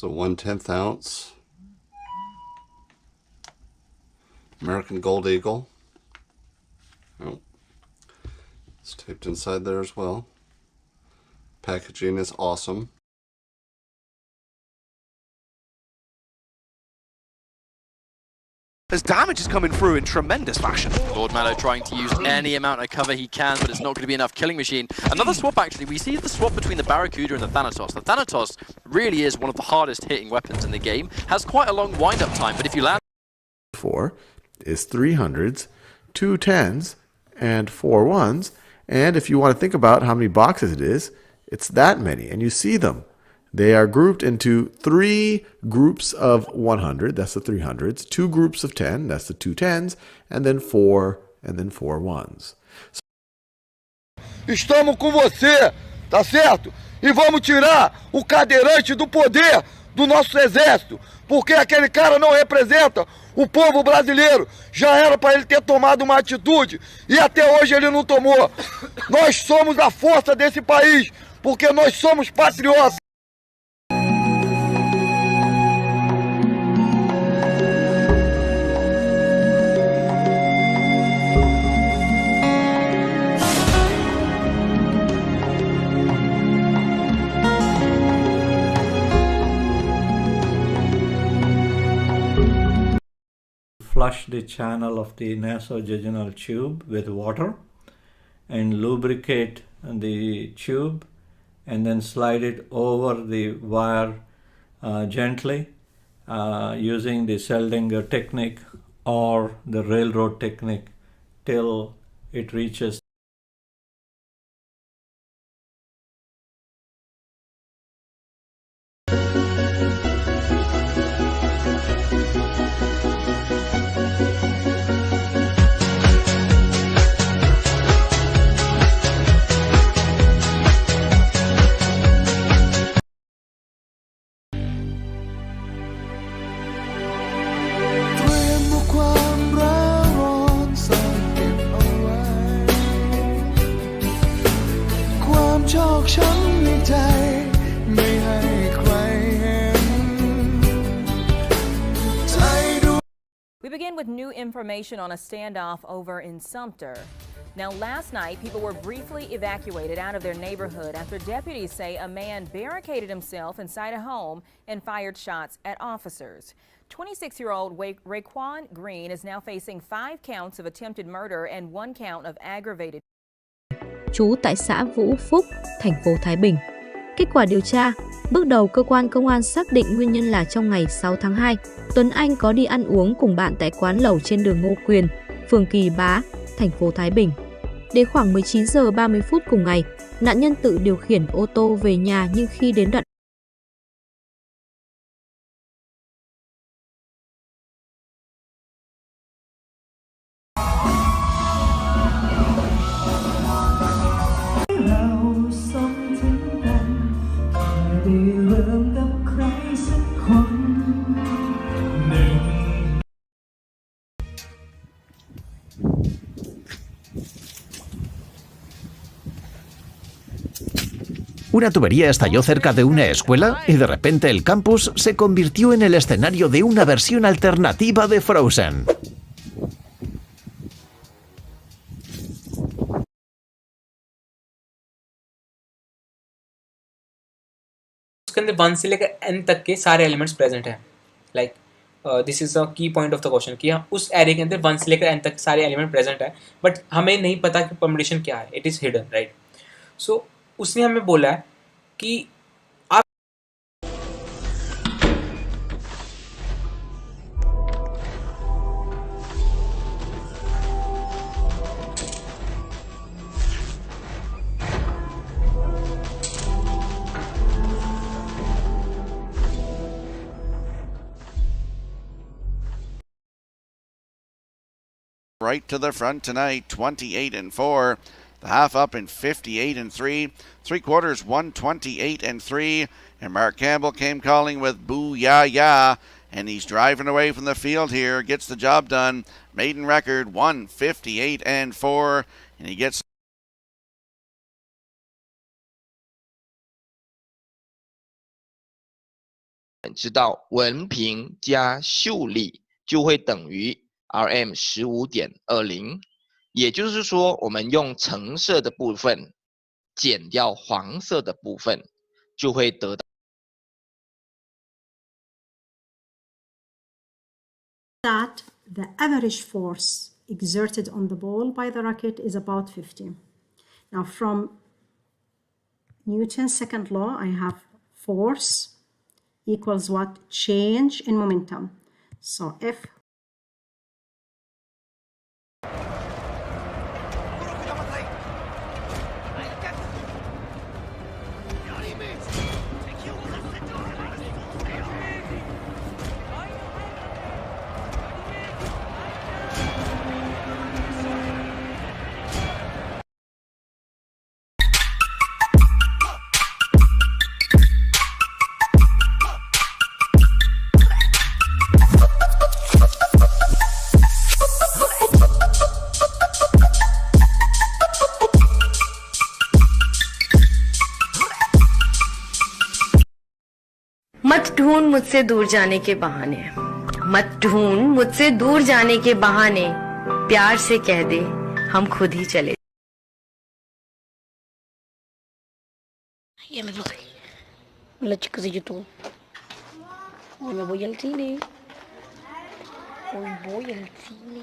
a 1/10 ounce American Gold Eagle. Oh, it's taped inside there as well. Packaging is awesome. As damage is coming through in tremendous fashion. Lord Mallow trying to use any amount of cover he can, but it's not going to be enough. Killing Machine. Another swap, actually. We see the swap between the Barracuda and the Thanatos. The Thanatos really is one of the hardest hitting weapons in the game. Has quite a long wind-up time, but if you land... 4 is 300s, 2 10s, and 4 1s. And if you want to think about how many boxes it is, it's that many. And you see them. They are grouped into 3 groups of 100, that's the 300s, 2 groups of 10, that's the 2 10s, and then 4 1s. Estamos com você, tá certo? E vamos tirar o cadeirante do poder do nosso exército, porque aquele cara não representa o povo brasileiro. Já era para ele ter tomado uma atitude e até hoje ele não tomou. Nós somos a força desse país, porque nós somos patriotas. Flush the channel of the nasojejunal tube with water and lubricate the tube and then slide it over the wire gently using the Seldinger technique or the railroad technique till it reaches. We begin with new information on a standoff over in Sumter. Now, last night, people were briefly evacuated out of their neighborhood after deputies say a man barricaded himself inside a home and fired shots at officers. 26-year-old Raekwon Green is now facing 5 counts of attempted murder and 1 count of aggravated. Trú tại xã Vũ Phúc, thành phố Thái Bình. Kết quả điều tra, bước đầu cơ quan công an xác định nguyên nhân là trong ngày 6 tháng 2, Tuấn Anh có đi ăn uống cùng bạn tại quán lẩu trên đường Ngô Quyền, phường Kỳ Bá, thành phố Thái Bình. Đến khoảng 19 giờ 30 phút cùng ngày, nạn nhân tự điều khiển ô tô về nhà nhưng khi đến đoạn Una tubería estalló cerca de una escuela y de repente el campus se convirtió en el escenario de una versión alternativa de Frozen. उसके अंदर 1 से लेकर n तक के सारे elements present हैं. Like this is a की point of the question कि उस एरे के अंदर 1 से लेकर n तक सारे एलिमेंट प्रेजेंट है, बट हमें नहीं पता कि परम्यूटेशन क्या है. It is hidden, right. So उसने हमें बोला है कि आप right to the front tonight, 28-4. The half up in 58-3. 3/4, 128-3. And Mark Campbell came calling with boo ya ya. And he's driving away from the field here. Gets the job done. Maiden record 158-4. And he gets 知道文凭加秀丽就会等于 RM15.20，也就是说，我们用橙色的部分减掉黄色的部分，就会得到。That the average force exerted on the ball by the racket is about 50. Now, from Newton's second law, I have force equals what? Change in momentum. So F मत ढूंढ मुझसे दूर जाने के बहाने, मत ढूंढ मुझसे दूर जाने के बहाने, प्यार से कह दे हम खुद ही चले. Ya me voy. Hola chicos de YouTube. Hoy me voy al cine. Hoy voy al cine.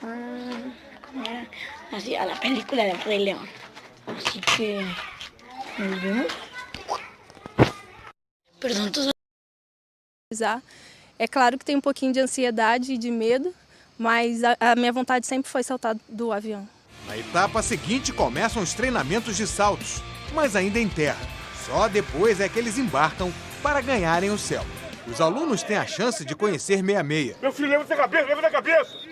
¿Cómo era? Así, a la película del Rey León. Así que nos vemos. Perdão, tô... É claro que tem um pouquinho de ansiedade e de medo, mas a minha vontade sempre foi saltar do avião. Na etapa seguinte começam os treinamentos de saltos, mas ainda em terra. Só depois é que eles embarcam para ganharem o céu. Os alunos têm a chance de conhecer 66. Meu filho, levanta a cabeça, levanta a cabeça!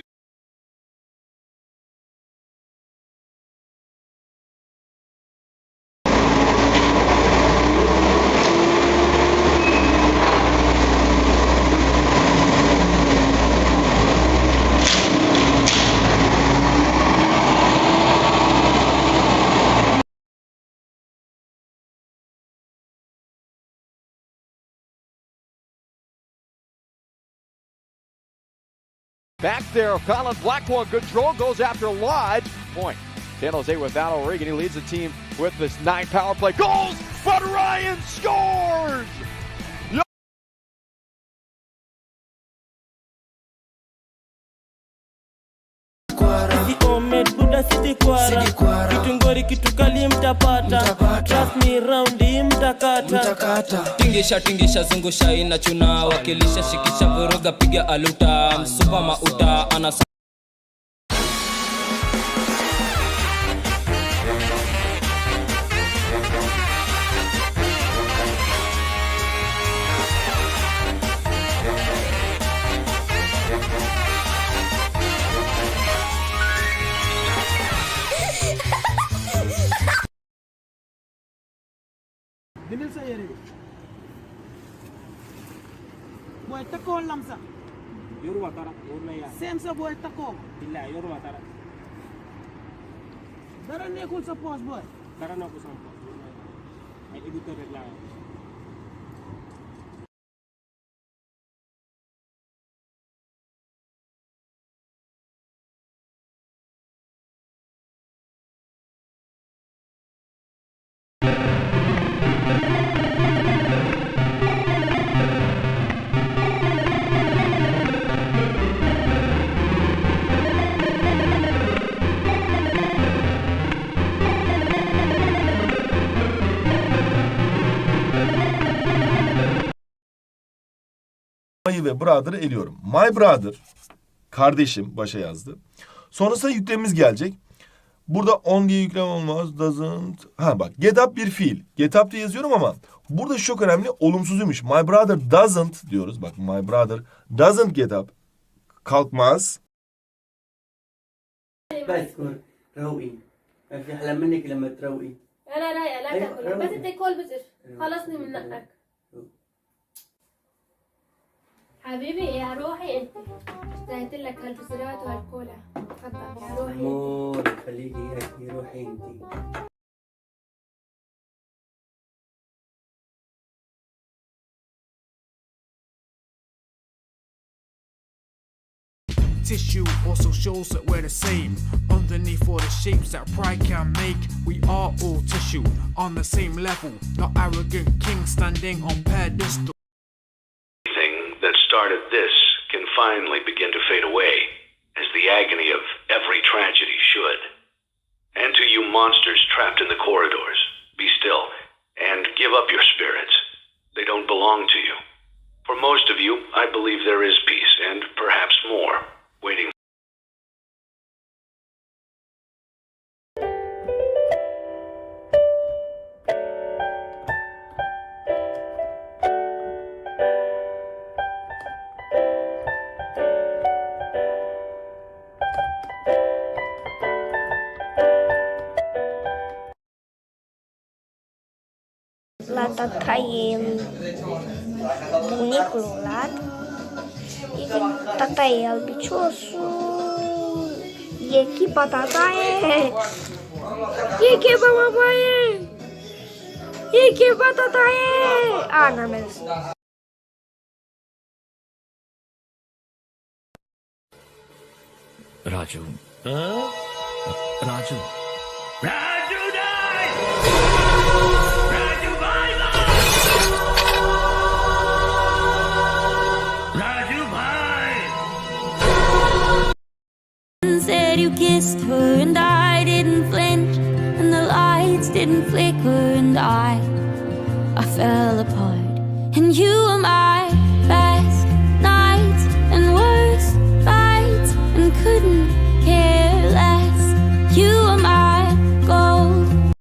Back there, Colin Blackwell, control, goes after Lodge. Point. San Jose without O'Regan. He leads the team with this 9 power play goals, but Ryan scores! Kitungori kitukali mtapata, trust me round mtakata. Tingisha zungusha inachuna, wakilisha shikisha vuruga piga aluta, msupa mauta anasa. Dinil sa yeri. Boy tako lamsa. Yoru watara, urna ya. Same sa boy tako. Illa yoru watara. Dara ne kul sa pos boy. Dara na ko sa pos. Ay editor regla. Ve brother'ı eliyorum. My brother, kardeşim başa yazdı. Sonrasında yüklemimiz gelecek. Burada on diye yüklem olmaz. Doesn't. Ha bak, get up bir fiil. Get up diye yazıyorum ama burada çok önemli, olumsuzuymuş. My brother doesn't diyoruz. Bak, my brother doesn't get up. Kalkmaz. بذكر روقي في أحلى منك لما تروقي. أنا رايقة لا تاكل بس أنت كل بزر خلصني من نقك. حبيبي يا روحي انت اشتهيت لك هالبزرات وهالكولا. تفضل يا روحي. مور خليكي يا روحي انت. tissue also shows that we're the same. Underneath all the shapes that pride can make, we are all tissue on the same level, not arrogant kings standing on pedestal. Anything that started this can finally begin to fade away, as the agony of every tragedy should. And to you monsters trapped in the corridors, be still and give up your spirits. They don't belong to you. For most of you, I believe there is peace, and perhaps more, waiting. Lata trail bunicul lat e tataie albiciosul e echipa tataie echipa mamaie echipa tataie n-am mers. Raju. Raju. Said you kissed her and I didn't flinch, and the lights didn't flicker, and I fell apart. And you were my best nights and worst fights, and couldn't care less. You were my gold.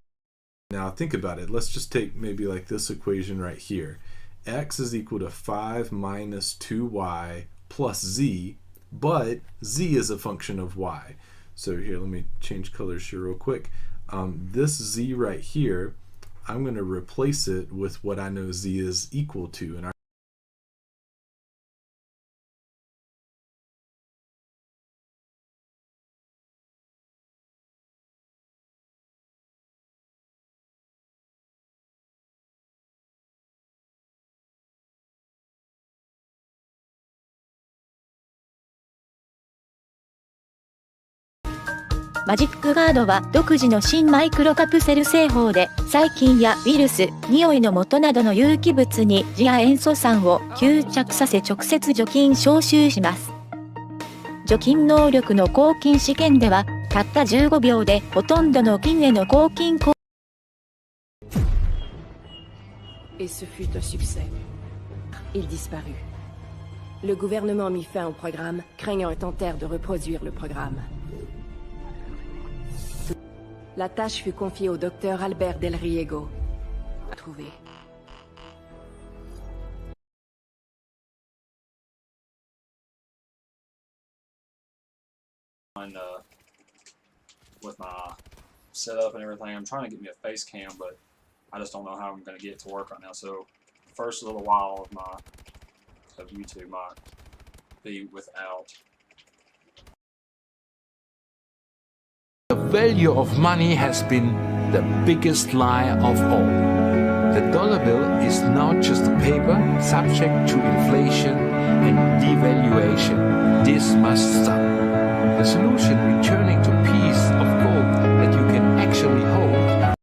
Now think about it. Let's just take maybe like this equation right here. X is equal to 5 minus 2y plus z, but z is a function of y. So here, let me change colors here real quick. This z right here, I'm going to replace it with what I know z is equal to. Andマジックガードは独自の新マイクロカプセル製法で細菌やウイルス、匂いの元などの有機物に次亜塩素酸を吸着させ直接除菌消臭します。除菌能力の抗菌試験ではたった15秒でほとんどの菌への抗菌効果。Et ce fut un succès. Il disparut. Le gouvernement mit fin au programme, craignant et tentèrent de reproduire le programme. La tâche fut confiée au docteur Albert Del Riego. À trouver. With my setup and everything, I'm trying to get me a face cam, but I just don't know how I'm going to get it to work right now. So, the first little while of YouTube might be without. The value of money has been the biggest lie of all. The dollar bill is now just a paper subject to inflation and devaluation. This must stop. The solution, returning to piece of gold that you can actually hold.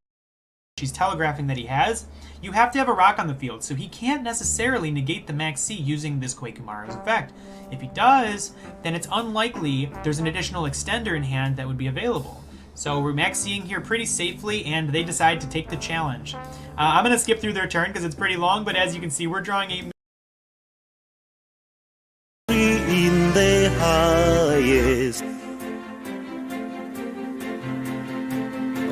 He's telegraphing that he has, you have to have a rock on the field, so he can't necessarily negate the Max C using this Koikamaru's effect. If he does, then it's unlikely there's an additional extender in hand that would be available. So we're Max C'ing here pretty safely, and they decide to take the challenge. I'm going to skip through their turn because it's pretty long, but as you can see, we're drawing a... In the highest.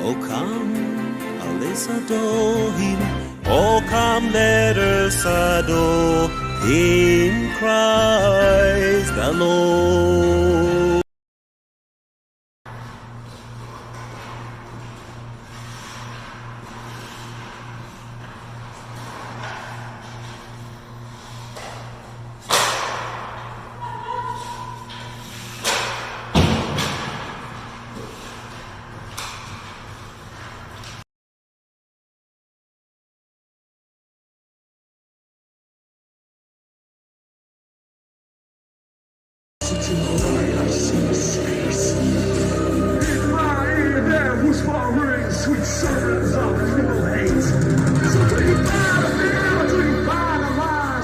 Oh come, let's adore him. Oh come, let us adore him, Christ the Lord. Whose far rings, sweet servants of cruel hate. So do you buy the bill, do you buy the lie?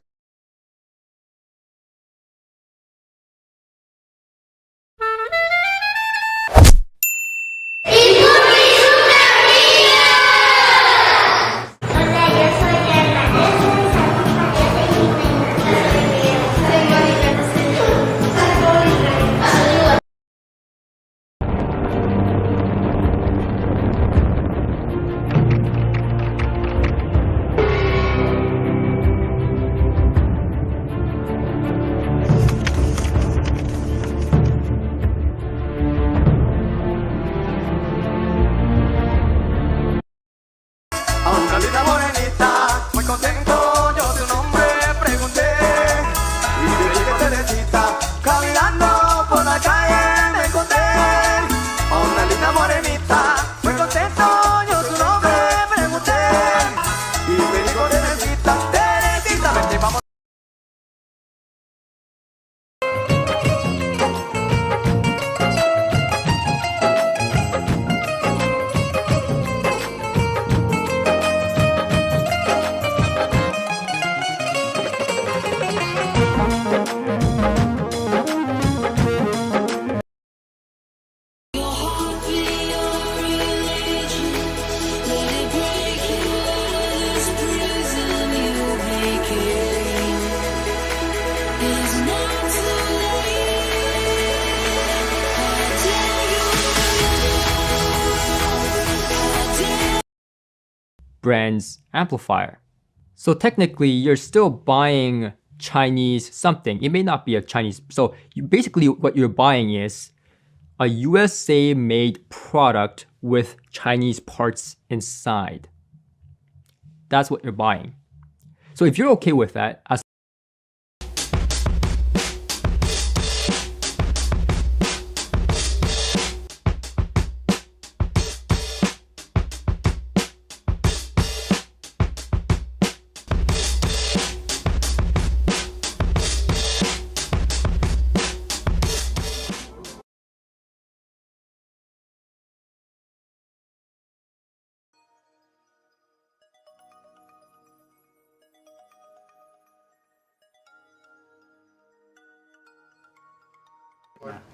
Linda morenita, muy contento, yo tu nombre pregunté y te dije Teresita, caminando por la calle me encontré. Una linda morenita, muy contento, yo tu nombre pregunté y te digo Teresita, Teresita, vente vamos. Brand's amplifier. So technically you're still buying Chinese something. It may not be a Chinese. So basically what you're buying is a USA made product with Chinese parts inside. That's what you're buying. So if you're okay with that, as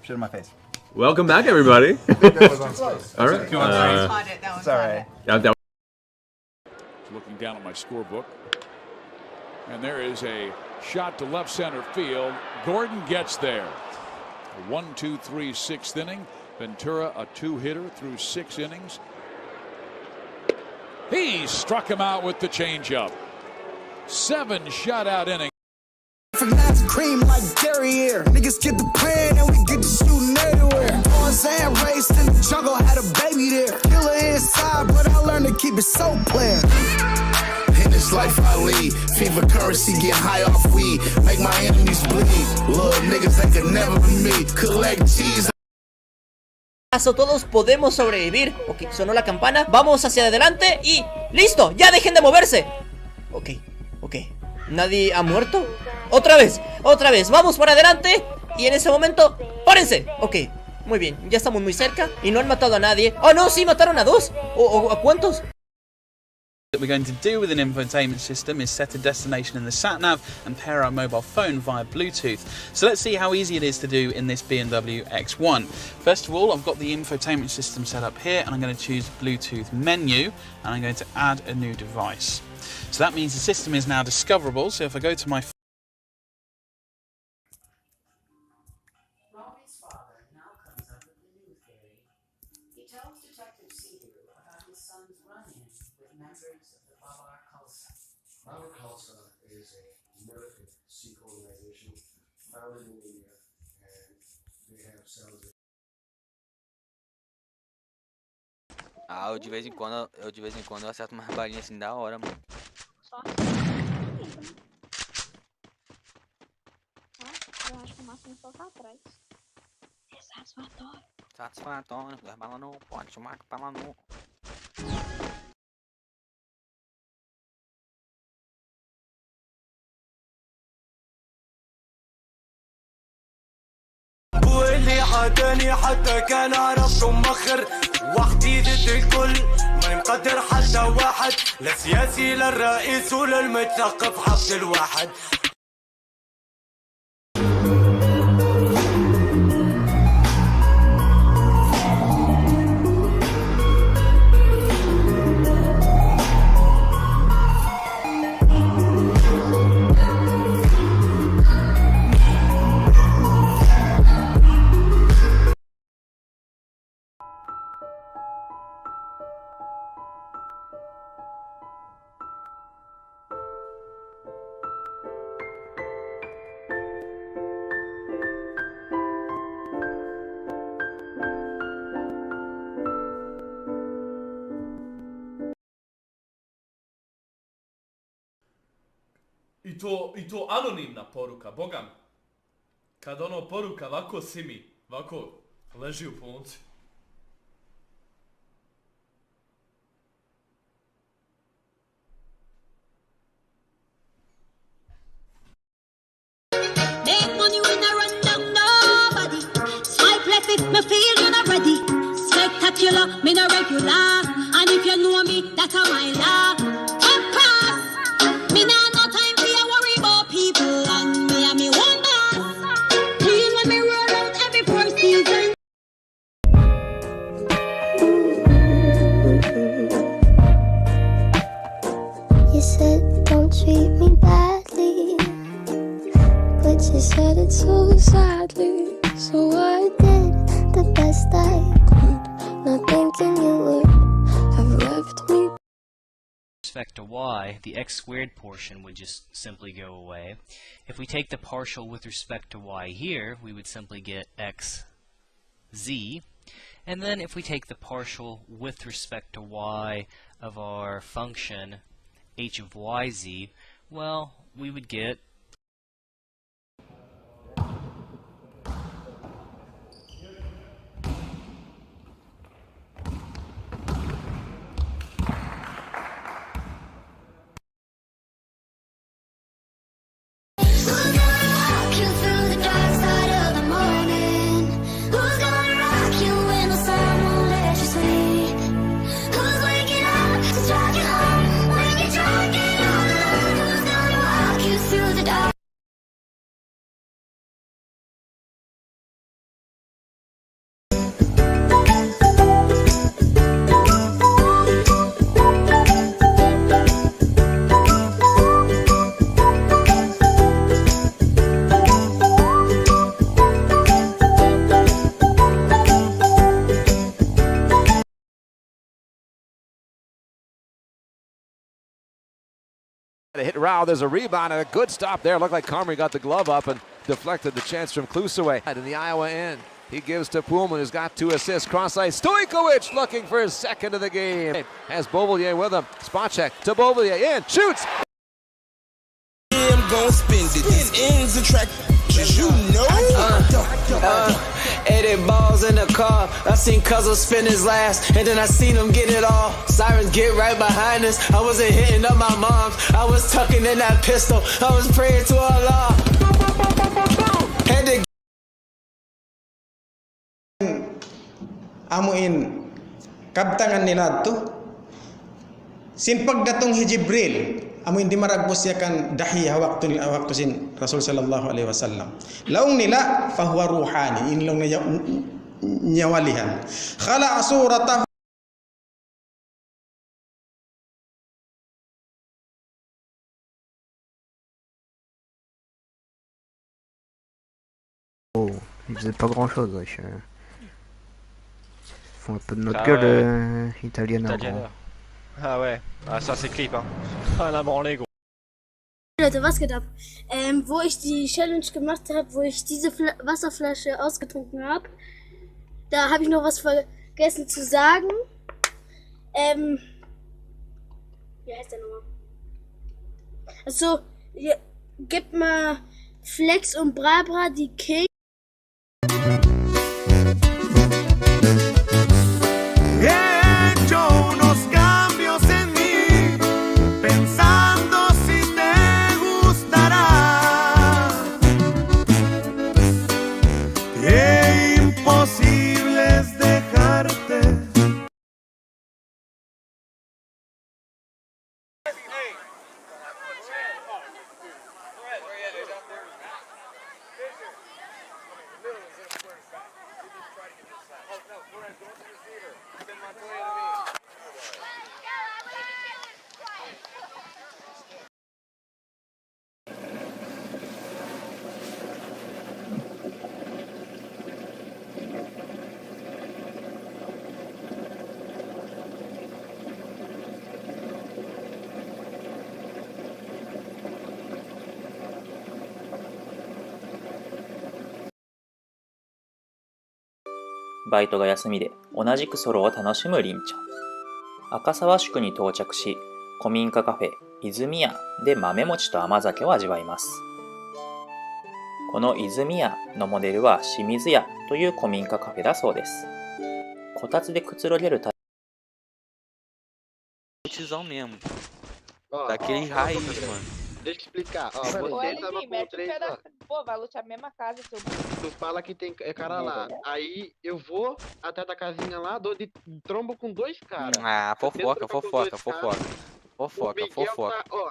Shit in my face. Welcome back, everybody. All right. It's all right. Looking down at my scorebook. And there is a shot to left center field. Gordon gets there. A 1-2-3 6th inning. Ventura, a 2-hitter through 6 innings. He struck him out with the changeup. 7 shutout innings. From that to cream like derriere. Niggas get the plan and we get to shooting everywhere. Tarzan raced in the jungle, had a baby there. Killer inside, but I learned to keep it so clear. In this life I lead, fever currency, get high off weed. Make my enemies bleed. Little niggas that could never be me. Collect cheese. Todos podemos sobrevivir. Ok, sonó la campana. Vamos hacia adelante y ¡listo! ¡Ya dejen de moverse! Ok. ¿Nadie ha muerto? ¡Otra vez! ¡Vamos para adelante! Y en ese momento, ¡párense! Ok, muy bien, ya estamos muy cerca y no han matado a nadie. ¡Oh no! ¡Sí, mataron a 2! ¿O a cuántos? What we're going to do with an infotainment system is set a destination in the sat-nav and pair our mobile phone via Bluetooth. So let's see how easy it is to do in this BMW X1. First of all, I've got the infotainment system set up here and I'm going to choose Bluetooth menu and I'm going to add a new device. So that means the system is now discoverable. So if I go to my Rory's father now comes up with the new theory. He tells Detective Seaver about his son's run-in with members of the Babar Khalsa. Babar Khalsa is a militant Sikh organization founded in India, and they have cells in eu de vez em quando eu acerto umas balinhas assim da hora, mano. Só? Eu acho que o máximo é soltar atrás. É satisfatório. Satisfatório, as balas não pode chamar que bala não. تاني حتى كان عرفكم مخر وحدي ضد الكل ما مقدر حتى واحد لا سياسي لا الرئيس ولا المتثقف حفظ الواحد I to anonimna poruka, boga mi. Kad ono poruka ovako simi, ovako leži u punci. Make money when I run down nobody. Swipe left if me feel you're not ready. Spectacular, me no regular. And if you know me, that's how my law. Empress, me nah no time for you worry about people. And me one boss. Clean when me roll out every 4 seasons. You said don't treat me badly, but you said it so sadly. So I did the best I could, not thinking you would have left me. With respect to y, the x squared portion would just simply go away. If we take the partial with respect to y here, we would simply get x z. And then if we take the partial with respect to y of our function h of yz, well, we would get Hit Rao, there's a rebound and a good stop there. Looked like Carmery got the glove up and deflected the chance from Kluseway. In the Iowa end, he gives to Pullman, who's got 2 assists. Cross ice, Stojkovic looking for his second of the game. Has Beauvillier with him. Spot check to Beauvillier, in, shoots! I'm gon' spend it. These ends attract, you know. 80 balls in the car. I seen Cuzzle spin his last, and then I seen him get it all. Sirens get right behind us. I wasn't hitting up my mom's. I was tucking in that pistol. I was praying to Allah. Had to amuin kabtangan nila to. Sin pagdatong Jibril, amuin di maragbos yakan dahiya waktu sin Rasul sallallahu alaihi wasallam. Laung nila fahuwa ruhani, inlong na nyawalihan. Khala suratahu Oh, ils faisaient pas grand chose, wesh. Ils font un peu de notre Ah gueule ouais. italienne en Italienne. gros. Ah ouais, ah, ça c'est clip hein. Ah la branlée gros. Leute, was geht ab? Wo ich die Challenge gemacht habe, wo ich diese Wasserflasche ausgetrunken habe, da habe ich noch was vergessen zu sagen. Wie heißt der nochmal? Also, gebt mal Flex und Brabra die King. He hecho unos cambios en mí, pensando si te gustará. Qué importante. バイトが休みで同じくソロを楽しむりんちゃん。赤沢宿に到着し、古民家カフェ泉屋で豆餅と甘酒を味わいます。この泉屋のモデルは清水屋という古民家カフェだそうです。こたつでくつろげるTiozão mesmo. Daquele raiz, mano. Deixa eu explicar. Ó, você tava com 3 ó. Pô, vai lutar a mesma casa, seu. Tu fala que tem cara lá. Aí eu vou até da casinha lá, dou de trombo com 2 caras. Ah, fofoca. Tá, ó.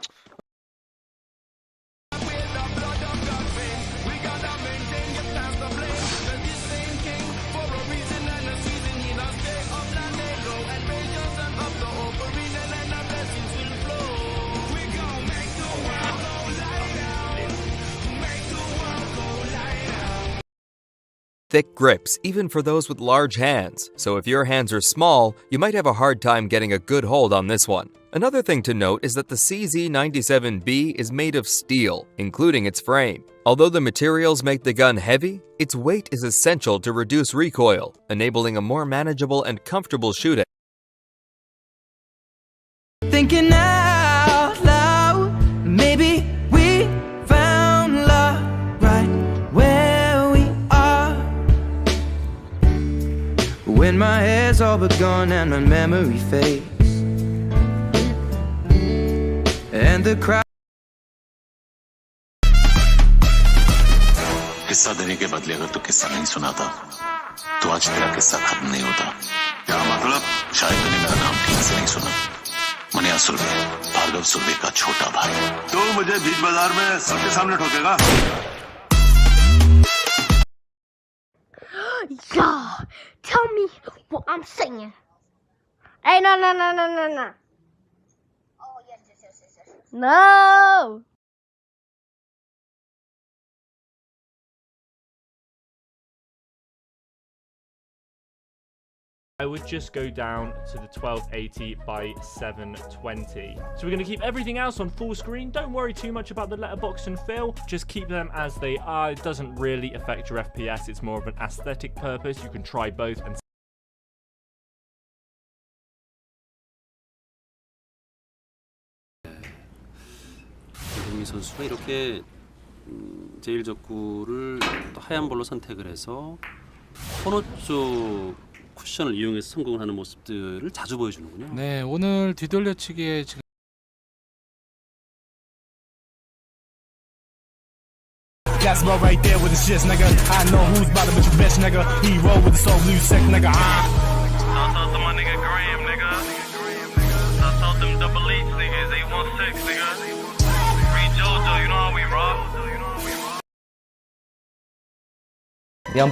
Thick grips, even for those with large hands. So if your hands are small, you might have a hard time getting a good hold on this one. Another thing to note is that the CZ97B is made of steel, including its frame. Although the materials make the gun heavy, its weight is essential to reduce recoil, enabling a more manageable and comfortable shooting. Thinking out loud, maybe we found love right where we are. When my hair's all but gone and my memory fades, and the crowd. किस्सा देने के बदले अगर तू किस्सा नहीं सुनाता तो आज तेरा किस्सा खत्म नहीं होता। क्या मतलब? शायद मैंने मेरा नाम ठीक से नहीं सुना। मनिया सुरभि, भार्गव सुरभि का छोटा भाई। तो मुझे बीच बाजार में सबके सामने ठोकेगा? Yeah, tell me what I'm saying. Hey, no. Oh, yes. No. I would just go down to the 1280 by 720. So we're going to keep everything else on full screen. Don't worry too much about the letterbox and fill. Just keep them as they are. It doesn't really affect your FPS. It's more of an aesthetic purpose. You can try both and 김동민 선수가 이렇게 제1적구를 하얀 볼로 선택을 해서 코너 쪽 쿠션을 이용해서 성공을 하는 모습들을 자주 보여주는군요. 네, 오늘 뒤돌려치기에 지금 That's about right there with the shits, nigga. I know who's about to be the best, nigga. He roll with the soul blue sex, nigga. I told them my nigga Graham, nigga. I told them double H niggas, 816, nigga.